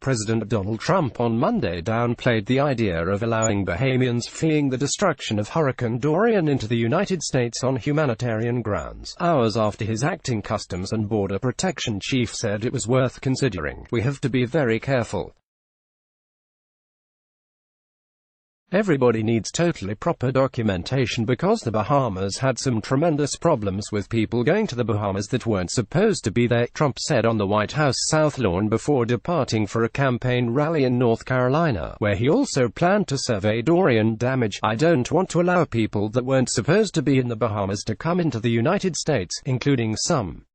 President Donald Trump on Monday downplayed the idea of allowing Bahamians fleeing the destruction of Hurricane Dorian into the United States on humanitarian grounds, hours after his acting Customs and Border Protection chief said it was worth considering. "We have to be very careful. Everybody needs totally proper documentation because the Bahamas had some tremendous problems with people going to the Bahamas that weren't supposed to be there," Trump said on the White House South Lawn before departing for a campaign rally in North Carolina, where he also planned to survey Dorian damage. "I don't want to allow people that weren't supposed to be in the Bahamas to come into the United States, including some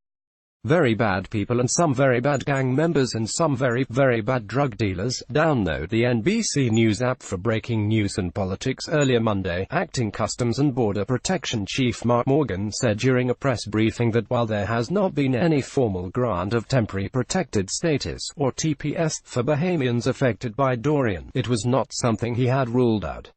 very bad people and some very bad gang members and some very bad drug dealers." Download the NBC News app for breaking news and politics. Earlier Monday, acting Customs and Border Protection Chief Mark Morgan said during a press briefing that while there has not been any formal grant of temporary protected status, or TPS, for Bahamians affected by Dorian, it was not something he had ruled out.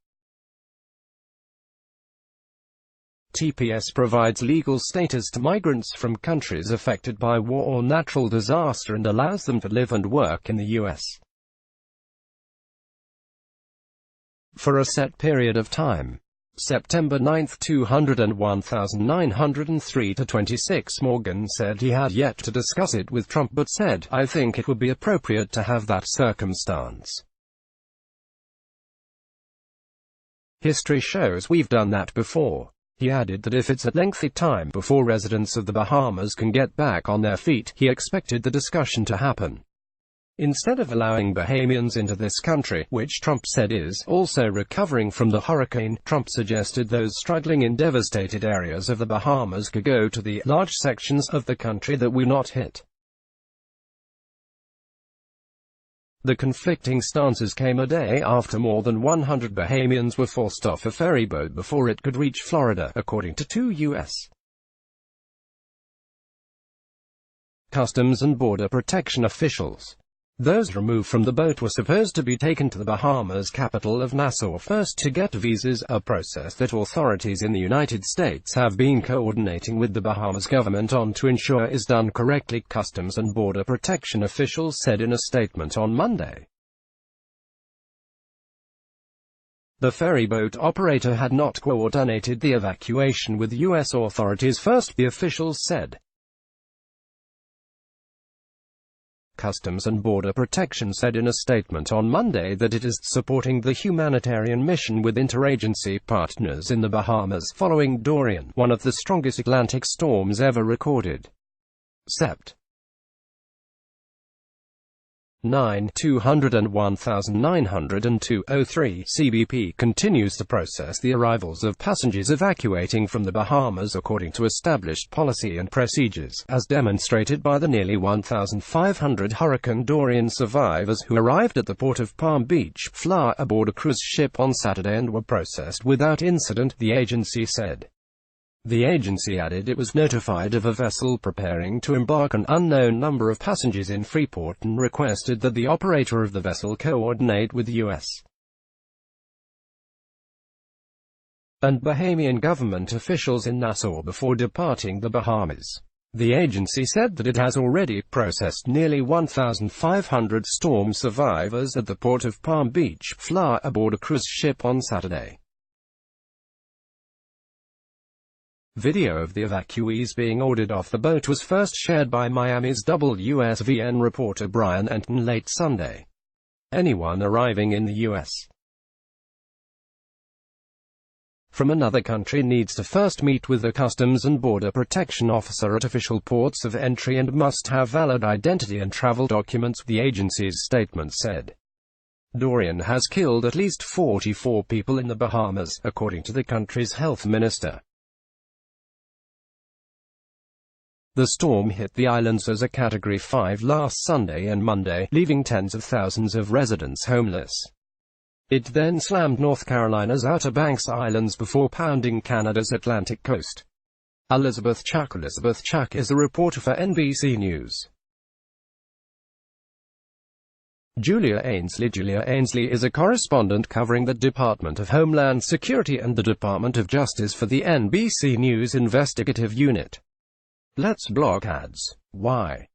TPS provides legal status to migrants from countries affected by war or natural disaster and allows them to live and work in the U.S. for a set period of time. September 9, 201,903 to 26. Morgan said he had yet to discuss it with Trump but said, "I think it would be appropriate to have that circumstance. History shows we've done that before." He added that if it's a lengthy time before residents of the Bahamas can get back on their feet, he expected the discussion to happen. Instead of allowing Bahamians into this country, which Trump said is also recovering from the hurricane, Trump suggested those struggling in devastated areas of the Bahamas could go to the large sections of the country that were not hit. The conflicting stances came a day after more than 100 Bahamians were forced off a ferry boat before it could reach Florida, according to two U.S. Customs and Border Protection officials. Those removed from the boat were supposed to be taken to the Bahamas capital of Nassau first to get visas, a process that authorities in the United States have been coordinating with the Bahamas government on to ensure is done correctly, Customs and Border Protection officials said in a statement on Monday. The ferryboat operator had not coordinated the evacuation with U.S. authorities first, the officials said. Customs and Border Protection said in a statement on Monday that it is supporting the humanitarian mission with interagency partners in the Bahamas following Dorian, one of the strongest Atlantic storms ever recorded. Sept. 9, 201,902.03 CBP continues to process the arrivals of passengers evacuating from the Bahamas according to established policy and procedures, as demonstrated by the nearly 1,500 Hurricane Dorian survivors who arrived at the port of Palm Beach, Florida, aboard a cruise ship on Saturday and were processed without incident, the agency said. The agency added it was notified of a vessel preparing to embark an unknown number of passengers in Freeport and requested that the operator of the vessel coordinate with the U.S. and Bahamian government officials in Nassau before departing the Bahamas. The agency said that it has already processed nearly 1,500 storm survivors at the port of Palm Beach, Florida, aboard a cruise ship on Saturday. Video of the evacuees being ordered off the boat was first shared by Miami's WSVN reporter Brian Enton late Sunday. Anyone arriving in the U.S. from another country needs to first meet with the Customs and Border Protection officer at official ports of entry and must have valid identity and travel documents, the agency's statement said. Dorian has killed at least 44 people in the Bahamas, according to the country's health minister. The storm hit the islands as a Category 5 last Sunday and Monday, leaving tens of thousands of residents homeless. It then slammed North Carolina's Outer Banks Islands before pounding Canada's Atlantic coast. Elizabeth Chuck is a reporter for NBC News. Julia Ainsley is a correspondent covering the Department of Homeland Security and the Department of Justice for the NBC News Investigative Unit. Let's block ads. Why?